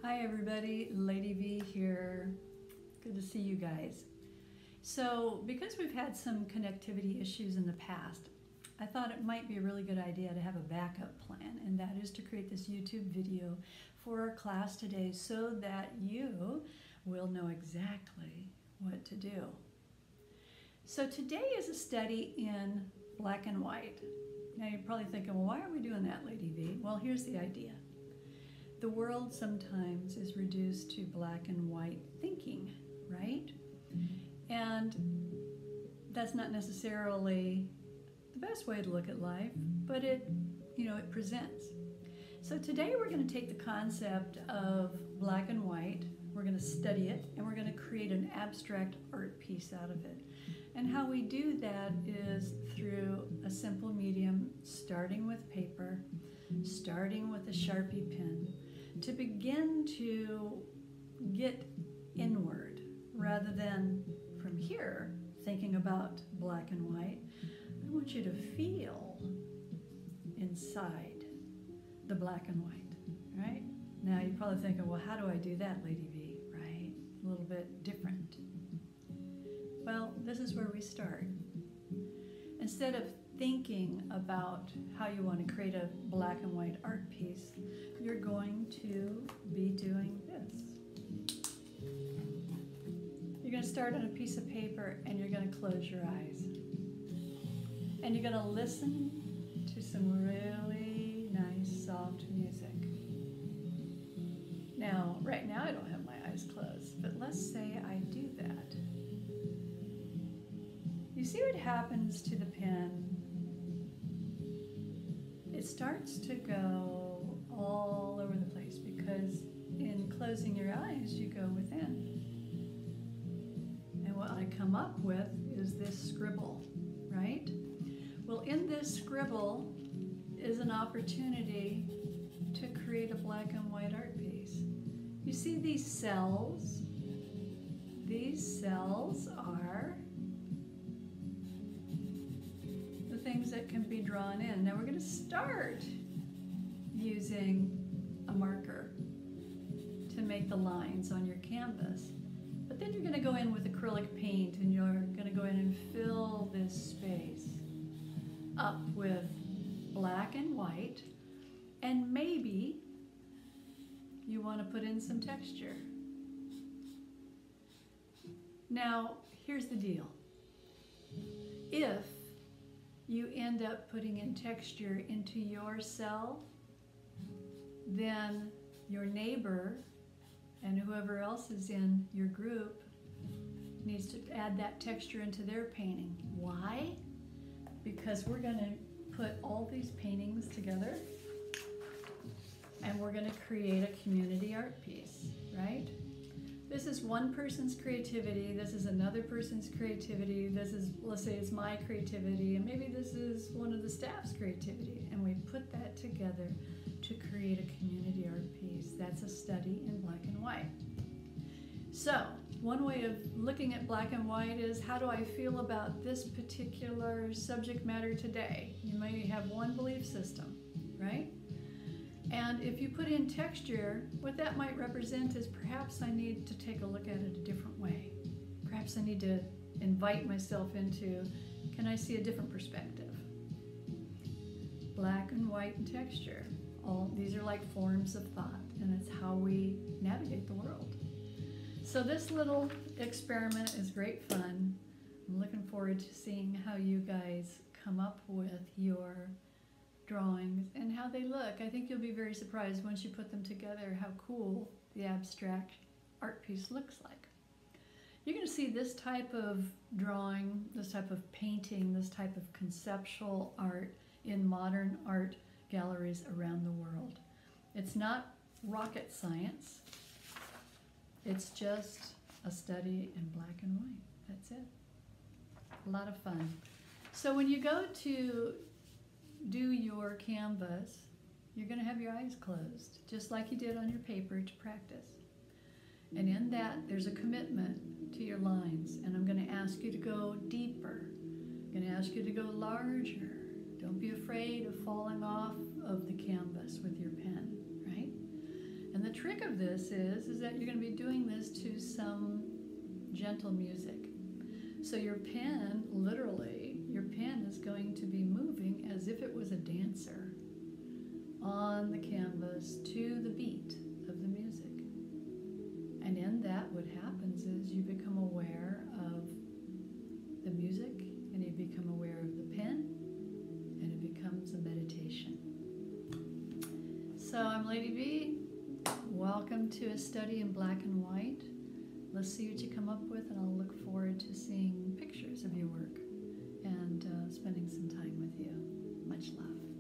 Hi everybody, Lady V here. Good to see you guys. So because we've had some connectivity issues in the past, I thought it might be a really good idea to have a backup plan, and that is to create this YouTube video for our class today so that you will know exactly what to do. So today is a study in black and white. Now you're probably thinking, well, why are we doing that, Lady V? Well, here's the idea. The world sometimes is reduced to black and white thinking, right? And that's not necessarily the best way to look at life, but it presents. So today we're going to take the concept of black and white, we're going to study it, and we're going to create an abstract art piece out of it. And how we do that is through a simple medium, starting with paper, starting with a Sharpie pen, to begin to get inward rather than from here thinking about black and white. I want you to feel inside the black and white, right? Now you're probably thinking, well, how do I do that, Lady V, right? A little bit different. Well, this is where we start. Instead of thinking about how you want to create a black and white art piece, you're going to be doing this. You're going to start on a piece of paper and you're going to close your eyes. And you're going to listen to some really nice, soft music. Now, right now I don't have my eyes closed, but let's say I do that. You see what happens to the pen? It starts to go all over the place because in closing your eyes, you go within. And what I come up with is this scribble, right? Well, in this scribble is an opportunity to create a black and white art piece. You see these cells? These cells are things that can be drawn in. Now we're going to start using a marker to make the lines on your canvas. But then you're going to go in with acrylic paint and you're going to go in and fill this space up with black and white, and maybe you want to put in some texture. Now, here's the deal. If you end up putting in texture into your cell, then your neighbor and whoever else is in your group needs to add that texture into their painting. Why? Because we're going to put all these paintings together and we're going to create a community art piece, right? This is one person's creativity, this is another person's creativity, this is, let's say it's my creativity, and maybe this is one of the staff's creativity, and we put that together to create a community art piece. That's a study in black and white. So, one way of looking at black and white is, how do I feel about this particular subject matter today? You may have one belief system, right? And if you put in texture, what that might represent is perhaps I need to take a look at it a different way. Perhaps I need to invite myself into, can I see a different perspective? Black and white and texture. All these are like forms of thought, and it's how we navigate the world. So this little experiment is great fun. I'm looking forward to seeing how you guys come up with your drawings and how they look. I think you'll be very surprised once you put them together how cool the abstract art piece looks like. You're going to see this type of drawing, this type of painting, this type of conceptual art in modern art galleries around the world. It's not rocket science. It's just a study in black and white. That's it. A lot of fun. So when you go to do your canvas, you're going to have your eyes closed, just like you did on your paper to practice. And in that, there's a commitment to your lines, and I'm going to ask you to go deeper. I'm going to ask you to go larger. Don't be afraid of falling off of the canvas with your pen, right? And the trick of this is that you're going to be doing this to some gentle music. So your pen, literally, your pen is going to be moving as if it was a dancer on the canvas to the beat of the music. And in that, what happens is you become aware of the music, and you become aware of the pen, and it becomes a meditation. So I'm Lady V. Welcome to a study in black and white. Let's see what you come up with, and I'll look forward to seeing pictures of your work and spending some time with you. Much love.